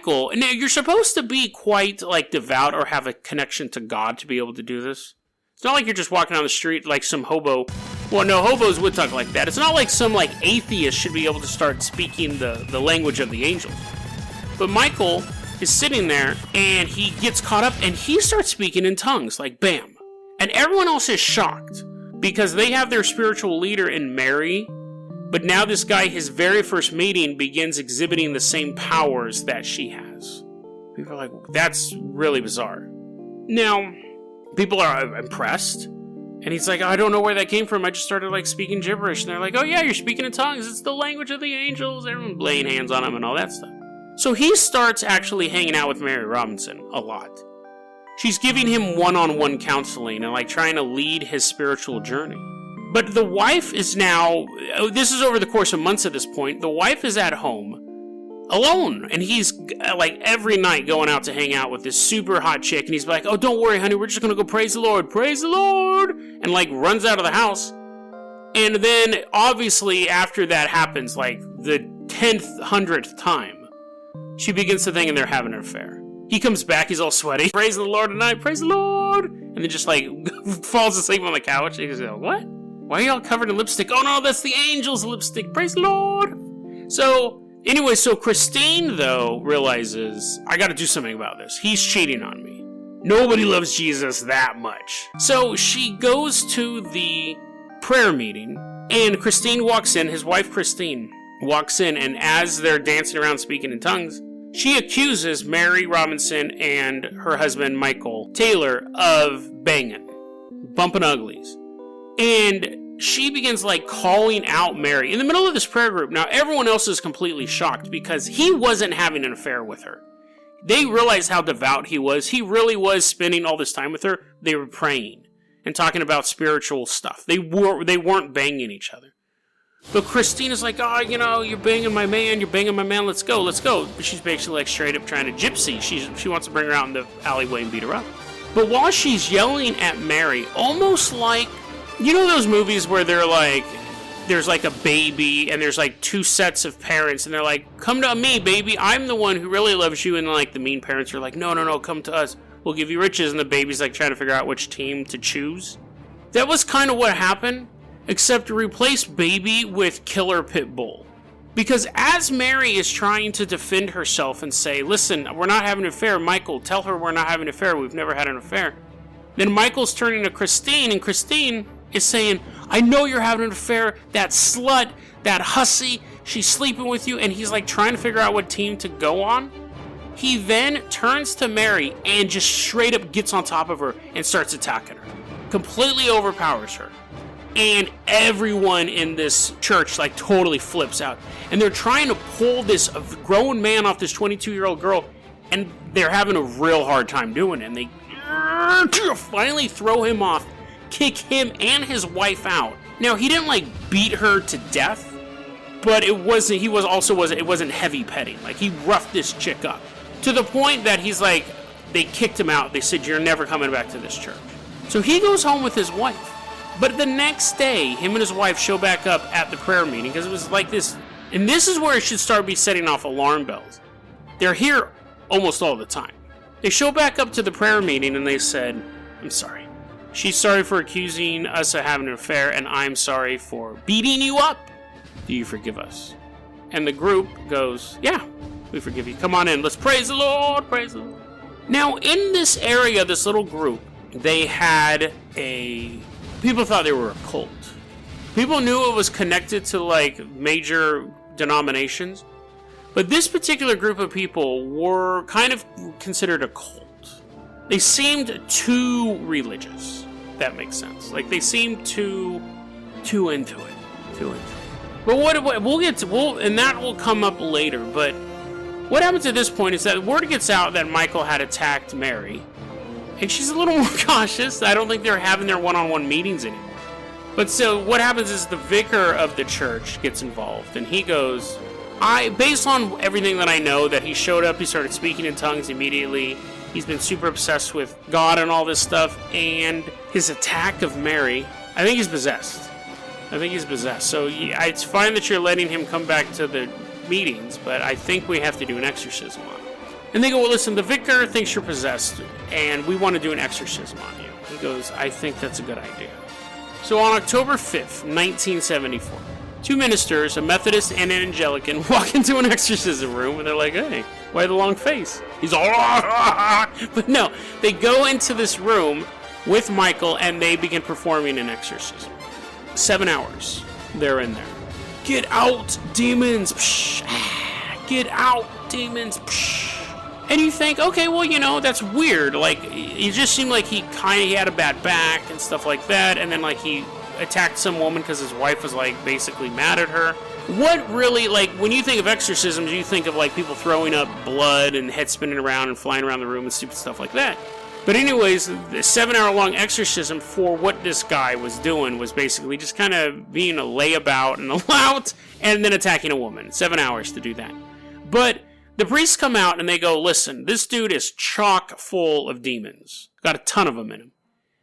Michael, now you're supposed to be quite like devout or have a connection to God to be able to do this. It's not like you're just walking down the street like some hobo. Well, no, hobos would talk like that. It's not like some like atheist should be able to start speaking the language of the angels. But Michael is sitting there and he gets caught up and he starts speaking in tongues, like bam. And everyone else is shocked because they have their spiritual leader in Mary. But now this guy, his very first meeting, begins exhibiting the same powers that she has. People are like, that's really bizarre. Now, people are impressed. And he's like, I don't know where that came from. I just started like speaking gibberish. And they're like, oh yeah, you're speaking in tongues. It's the language of the angels. Everyone laying hands on him and all that stuff. So he starts actually hanging out with Mary Robinson a lot. She's giving him one-on-one counseling and like trying to lead his spiritual journey. But the wife is now, this is over the course of months at this point, the wife is at home alone. And he's like every night going out to hang out with this super hot chick. And he's like, oh, don't worry, honey, we're just going to go praise the Lord. Praise the Lord. And like runs out of the house. And then obviously after that happens, like the 10th, 100th time, she begins to think they're having an affair. He comes back, he's all sweaty. Praise the Lord tonight, praise the Lord. And then just like falls asleep on the couch. And he's like, what? Why are y'all covered in lipstick? Oh no, that's the angel's lipstick. Praise the Lord. So, anyway, so Christine, though, realizes, I gotta do something about this. He's cheating on me. Nobody loves Jesus that much. So, she goes to the prayer meeting, and Christine walks in, his wife Christine walks in, and as they're dancing around speaking in tongues, she accuses Mary Robinson and her husband, Michael Taylor, of banging, bumping uglies. And she begins like calling out Mary in the middle of this prayer group. Now, everyone else is completely shocked because he wasn't having an affair with her. They realized how devout he was. He really was spending all this time with her. They were praying and talking about spiritual stuff. They weren't banging each other. But Christine is like, oh, you know, you're banging my man, let's go. But she's basically like straight up trying to gypsy. She wants to bring her out in the alleyway and beat her up. But while she's yelling at Mary, almost like, you know those movies where they're like, there's like a baby and there's like two sets of parents and they're like, come to me, baby, I'm the one who really loves you. And like the mean parents are like, no, come to us. We'll give you riches. And the baby's like trying to figure out which team to choose. That was kind of what happened. Except replace baby with killer pit bull. Because as Mary is trying to defend herself and say, listen, we're not having an affair, Michael, tell her we're not having an affair, we've never had an affair. Then Michael's turning to Christine, and Christine is saying, I know you're having an affair, that slut, that hussy, she's sleeping with you, and he's like trying to figure out what team to go on. He then turns to Mary and just straight up gets on top of her and starts attacking her. Completely overpowers her. And everyone in this church like totally flips out. And they're trying to pull this grown man off this 22-year-old girl, and they're having a real hard time doing it. And they finally throw him off, kick him and his wife out. Now, he didn't like beat her to death, but it wasn't heavy petting. Like, he roughed this chick up to the point that he's like, they kicked him out. They said, you're never coming back to this church. So he goes home with his wife. But the next day, him and his wife show back up at the prayer meeting because it was like this. And this is where it should start be setting off alarm bells. They're here almost all the time. They show back up to the prayer meeting and they said, I'm sorry. She's sorry for accusing us of having an affair, and I'm sorry for beating you up. Do you forgive us? And the group goes, yeah, we forgive you. Come on in. Let's praise the Lord. Praise the Lord. Now, in this area, this little group, they had people thought they were a cult. People knew it was connected to like major denominations, but this particular group of people were kind of considered a cult. They seemed too religious. If that makes sense. Like they seemed too into it. But and that will come up later. But what happens at this point is that word gets out that Michael had attacked Mary. And she's a little more cautious. I don't think they're having their one-on-one meetings anymore. But so what happens is the vicar of the church gets involved. And he goes, based on everything that I know, that he showed up, he started speaking in tongues immediately. He's been super obsessed with God and all this stuff. And his attack of Mary, I think he's possessed. So it's fine that you're letting him come back to the meetings, but I think we have to do an exorcism on him. And they go, well, listen, the vicar thinks you're possessed, and we want to do an exorcism on you. He goes, I think that's a good idea. So on October 5th, 1974, two ministers, a Methodist and an Anglican, walk into an exorcism room, and they're like, hey, why the long face? He's all, but no, they go into this room with Michael, and they begin performing an exorcism. 7 hours, they're in there. Get out, demons! Psh, get out, demons! Psh. And you think, okay, well, you know, that's weird. Like, it just seemed like he had a bad back and stuff like that, and then, like, he attacked some woman because his wife was, like, basically mad at her. What really, like, when you think of exorcisms, you think of, like, people throwing up blood and head spinning around and flying around the room and stupid stuff like that. But anyways, the 7-hour-long exorcism for what this guy was doing was basically just kind of being a layabout and a lout and then attacking a woman. 7 hours to do that. But the priests come out and they go, listen, this dude is chock full of demons. Got a ton of them in him.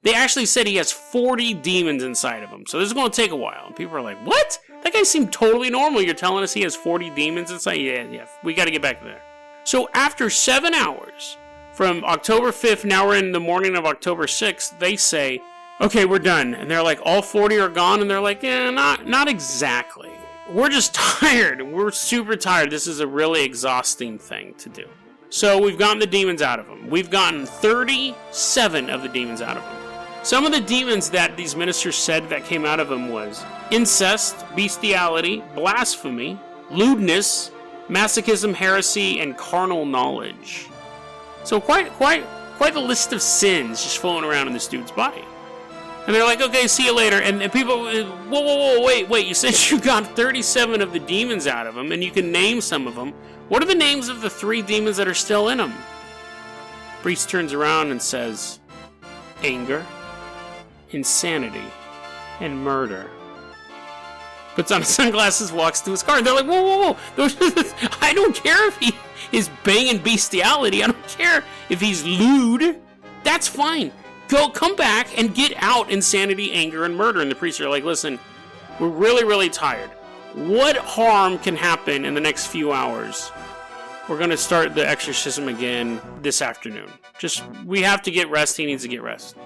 They actually said he has 40 demons inside of him. So this is going to take a while. And people are like, what? That guy seemed totally normal. You're telling us he has 40 demons inside? Yeah. We got to get back to there. So after 7 hours, from October 5th, now we're in the morning of October 6th, they say, okay, we're done. And they're like, all 40 are gone? And they're like, yeah, not exactly. We're just tired. We're super tired. This is a really exhausting thing to do. So we've gotten the demons out of him. We've gotten 37 of the demons out of him. Some of the demons that these ministers said that came out of him was incest, bestiality, blasphemy, lewdness, masochism, heresy, and carnal knowledge. So quite the list of sins just floating around in this dude's body. And they're like, okay, see you later. And people, whoa, wait, you said you got 37 of the demons out of him, and you can name some of them. What are the names of the 3 demons that are still in him? Priest turns around and says, anger, insanity, and murder. Puts on his sunglasses, walks to his car, and they're like, whoa. I don't care if he is banging bestiality. I don't care if he's lewd. That's fine. Come back and get out insanity, anger, and murder. And the priests are like, listen, we're really, really tired. What harm can happen in the next few hours? We're going to start the exorcism again this afternoon. We have to get rest. He needs to get rest.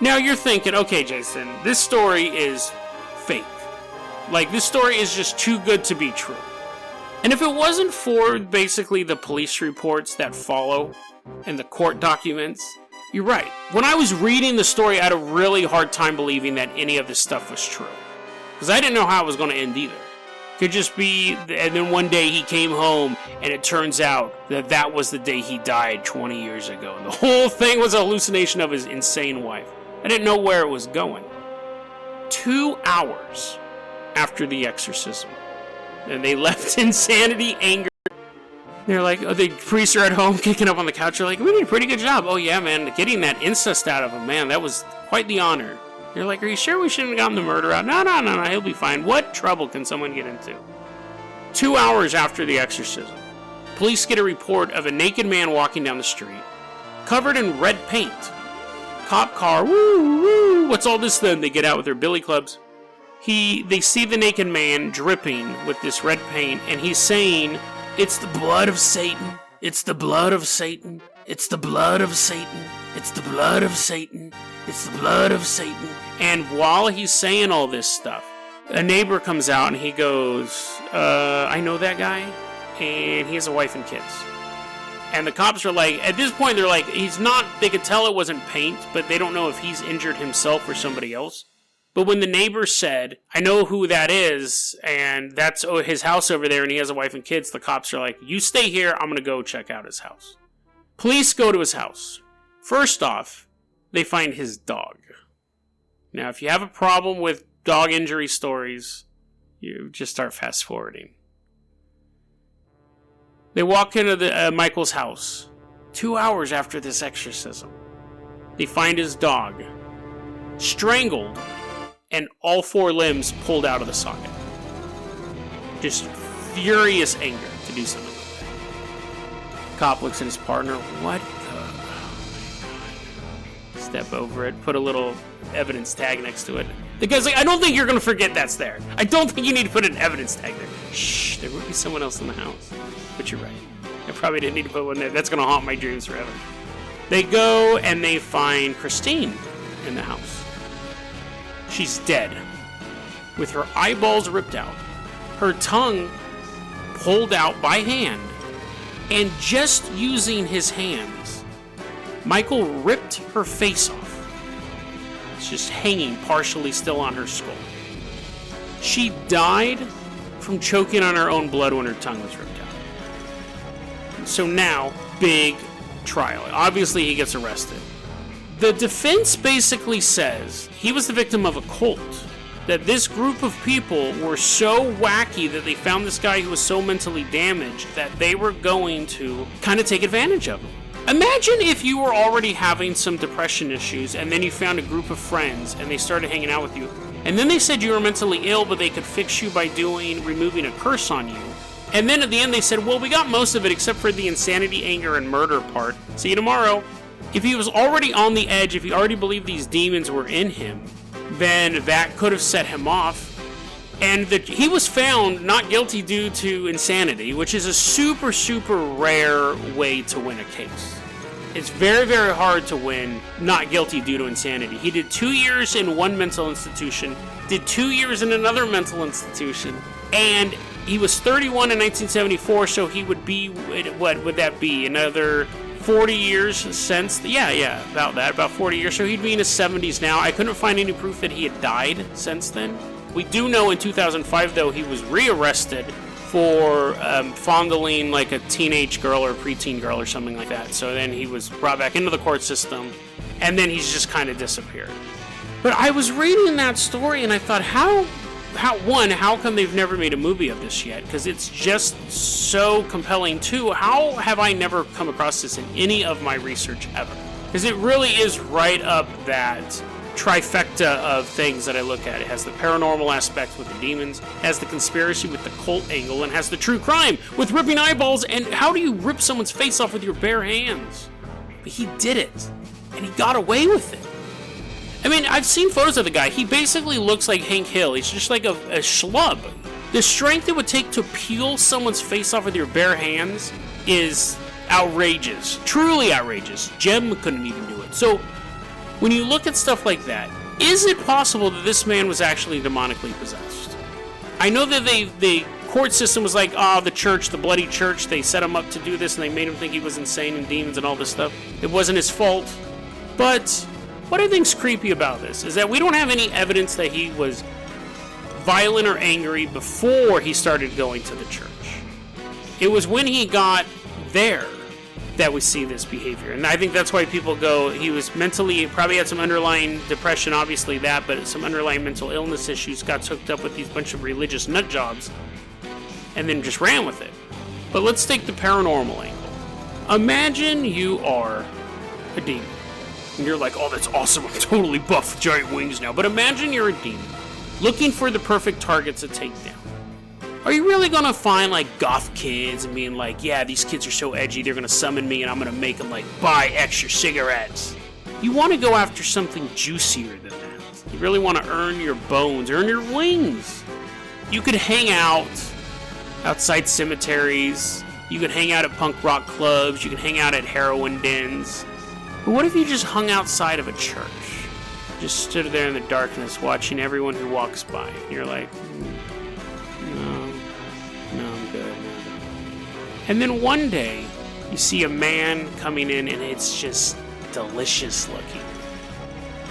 Now you're thinking, okay, Jason, this story is fake. Like, this story is just too good to be true. And if it wasn't for basically the police reports that follow and the court documents, you're right. When I was reading the story, I had a really hard time believing that any of this stuff was true. Because I didn't know how it was going to end either. Could just be, and then one day he came home, and it turns out that was the day he died 20 years ago. And the whole thing was a hallucination of his insane wife. I didn't know where it was going. 2 hours after the exorcism, and they left insanity, anger. They're like, the priests are at home kicking up on the couch. They're like, we did a pretty good job. Oh yeah, man, getting that incest out of him, man, that was quite the honor. They're like, are you sure we shouldn't have gotten the murder out? No, he'll be fine. What trouble can someone get into? 2 hours after the exorcism, police get a report of a naked man walking down the street, covered in red paint. Cop car, woo, what's all this then? They get out with their billy clubs. They see the naked man dripping with this red paint, and he's saying, it's the blood of Satan. It's the blood of Satan. It's the blood of Satan. It's the blood of Satan. It's the blood of Satan. And while he's saying all this stuff, a neighbor comes out and he goes, I know that guy, and he has a wife and kids. And the cops are like, at this point, they're like, they could tell it wasn't paint, but they don't know if he's injured himself or somebody else. But when the neighbor said, I know who that is, and that's his house over there, and he has a wife and kids, the cops are like, you stay here, I'm going to go check out his house. Police go to his house. First off, they find his dog. Now, if you have a problem with dog injury stories, you just start fast forwarding. They walk into Michael's house 2 hours after this exorcism. They find his dog strangled and all 4 limbs pulled out of the socket. Just furious anger to do something like that. Cop looks at his partner. What the? Oh my God. Step over it. Put a little evidence tag next to it. The guy's like, I don't think you're going to forget that's there. I don't think you need to put an evidence tag there. Shh, there will be someone else in the house. But you're right. I probably didn't need to put one there. That's going to haunt my dreams forever. They go and they find Christine in the house. She's dead, with her eyeballs ripped out, her tongue pulled out by hand, and just using his hands, Michael ripped her face off. It's just hanging partially still on her skull. She died from choking on her own blood when her tongue was ripped out. So now, big trial. Obviously, he gets arrested. The defense basically says he was the victim of a cult. That this group of people were so wacky that they found this guy who was so mentally damaged that they were going to kind of take advantage of him. Imagine if you were already having some depression issues and then you found a group of friends and they started hanging out with you. And then they said you were mentally ill, but they could fix you by removing a curse on you. And then at the end they said, well, we got most of it except for the insanity, anger, and murder part. See you tomorrow. If he was already on the edge, if he already believed these demons were in him, then that could have set him off. And he was found not guilty due to insanity, which is a super, super rare way to win a case. It's very, very hard to win not guilty due to insanity. He did 2 years in one mental institution, did 2 years in another mental institution, and he was 31 in 1974, so he would be, what would that be, another 40 years since? Yeah, about 40 years. So he'd be in his 70s now. I couldn't find any proof that he had died since then. We do know in 2005, though, he was rearrested for fondling like a teenage girl or preteen girl or something like that. So then he was brought back into the court system, and then he's just kind of disappeared. But I was reading that story, and I thought, how come they've never made a movie of this yet? Because it's just so compelling. Two, how have I never come across this in any of my research ever? Because it really is right up that trifecta of things that I look at. It has the paranormal aspect with the demons, has the conspiracy with the cult angle, and has the true crime with ripping eyeballs. And how do you rip someone's face off with your bare hands? But he did it, and he got away with it. I mean, I've seen photos of the guy. He basically looks like Hank Hill. He's just like a schlub. The strength it would take to peel someone's face off with your bare hands is outrageous. Truly outrageous. Jem couldn't even do it. So, when you look at stuff like that, is it possible that this man was actually demonically possessed? I know that the court system was like, the church, the bloody church, they set him up to do this and they made him think he was insane and demons and all this stuff. It wasn't his fault. But what I think's creepy about this is that we don't have any evidence that he was violent or angry before he started going to the church. It was when he got there that we see this behavior. And I think that's why people go, he was mentally, probably had some underlying depression, obviously that, but some underlying mental illness issues, got hooked up with these bunch of religious nut jobs, and then just ran with it. But let's take the paranormal angle. Imagine you are a demon. And you're like, oh, that's awesome, I'm totally buff with giant wings now. But imagine you're a demon, looking for the perfect target to take down. Are you really going to find, like, goth kids and being like, yeah, these kids are so edgy, they're going to summon me and I'm going to make them, like, buy extra cigarettes? You want to go after something juicier than that. You really want to earn your bones, earn your wings. You could hang out outside cemeteries. You could hang out at punk rock clubs. You could hang out at heroin dens. But what if you just hung outside of a church? Just stood there in the darkness watching everyone who walks by. And you're like, no, I'm good. And then one day, you see a man coming in and it's just delicious looking.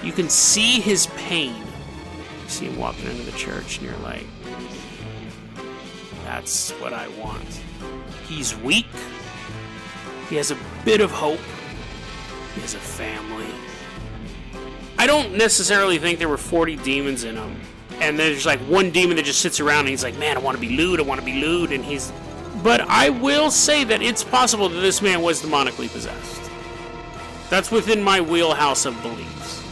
You can see his pain. You see him walking into the church and you're like, that's what I want. He's weak. He has a bit of hope. He has a family. I don't necessarily think there were 40 demons in him. And there's like one demon that just sits around and he's like, man, I want to be lewd, and he's... But I will say that it's possible that this man was demonically possessed. That's within my wheelhouse of beliefs.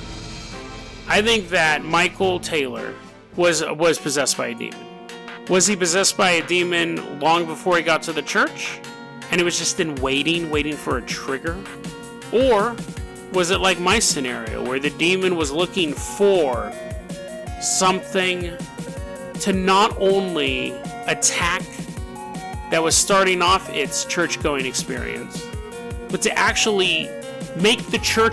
I think that Michael Taylor was possessed by a demon. Was he possessed by a demon long before he got to the church? And it was just in waiting for a trigger? Or was it like my scenario, where the demon was looking for something to not only attack that was starting off its church-going experience. But to actually make the church